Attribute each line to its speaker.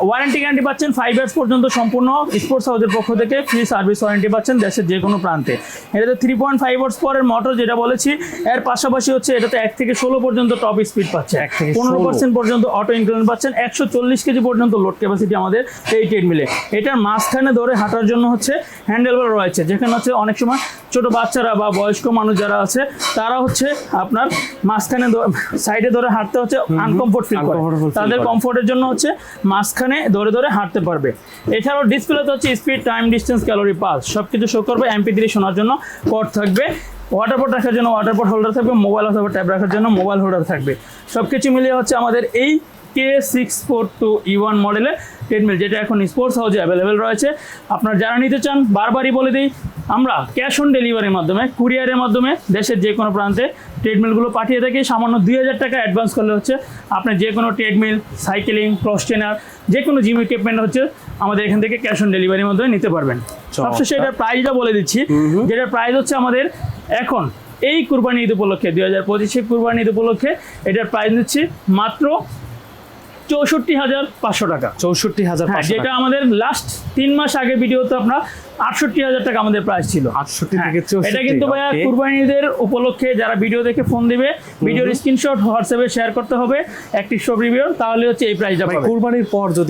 Speaker 1: Warranty guarantee পাচ্ছেন 5 years পর্যন্ত সম্পূর্ণ স্পোর্টস হাউসের পক্ষ থেকে ফ্রি সার্ভিস ওয়ারেন্টি পাচ্ছেন দেশের যে কোনো প্রান্তে। এটাতে 3.5 হর্স পাওয়ারের মোটর যেটা বলেছি, এর পাশাপাশি হচ্ছে এটাতে 1 থেকে 16 পর্যন্ত টপ স্পিড পাচ্ছে, 15% পর্যন্ত অটো ইনক্লিনেশন পাচ্ছেন, 140 কেজি পর্যন্ত লোড ক্যাপাসিটি আমাদের এই ট্রেডমিলে। এটার মাঝখানে ধরে হাঁটার জন্য হচ্ছে হ্যান্ডেলবার রয়েছে, যেখানে হচ্ছে অনেক সময় ছোট বাচ্চারা বা বয়স্ক মানুষ যারা আছে তারা হচ্ছে আপনার মাঝখানে সাইডে ধরে হাঁটতে হচ্ছে আনকমফোর্ট ফিল করে, তাদের কমফোর্টের জন্য হচ্ছে মাঝখানে ধরে ধরে হাঁটতে পারবে। এছাড়াও ডিসপ্লেতে হচ্ছে speed, time, distance, calorie, pulse সবকিছু শো করবে। MP3 শোনার জন্য পড থাকবে, ওয়াটারপড রাখার জন্য ওয়াটারপড হোল্ডার থাকবে, মোবাইল অথবা ট্যাব রাখার জন্য মোবাইল হোল্ডার থাকবে। সবকিছু মিলিয়ে হচ্ছে আমাদের এই K642E1 মডেলের ট্রেডমিল, যেটা এখন স্পোর্টস হাউসে অ্যাভেলেবেল রয়েছে। আপনারা যারা নিতে চান, বারবারই বলে দিই, আমরা ক্যাশ অন ডেলিভারির মাধ্যমে, কুরিয়ারের মাধ্যমে দেশের যে কোনো প্রান্তে ট্রেডমিলগুলো পাঠিয়ে থাকি। সামান্য 2000 টাকা অ্যাডভান্স করলে হচ্ছে আপনি যে কোনো ট্রেডমিল, সাইকেলিং, ক্রস ট্রেনার, যে কোনো জিম ইকুইপমেন্ট হচ্ছে আমাদের এখান থেকে ক্যাশ অন ডেলিভারির মাধ্যমে নিতে পারবেন। সবশেষে এটার প্রাইসটা বলে দিচ্ছি, যেটার প্রাইস হচ্ছে আমাদের এখন এই কুরবানি ঈদ উপলক্ষে 2025 কুরবানি ঈদ উপলক্ষে এটার প্রাইস দিচ্ছি মাত্র 64,500 টাকা।
Speaker 2: 64,500,
Speaker 1: যেটা আমাদের লাস্ট 3 মাস আগে ভিডিওতে আপনার 68,000 টাকা আমাদের প্রাইস ছিল।
Speaker 2: 68 থেকে 64।
Speaker 1: এটা কিন্তু ভাইয়া কুরবানি ঈদের উপলক্ষে যারা ভিডিও দেখে ফোন দিবে, ভিডিওর স্ক্রিনশট হোয়াটসঅ্যাপে শেয়ার করতে হবে একটি শপ রিভিউ, তাহলে হচ্ছে এই প্রাইসটা পাবে।
Speaker 2: কুরবানির পর যদি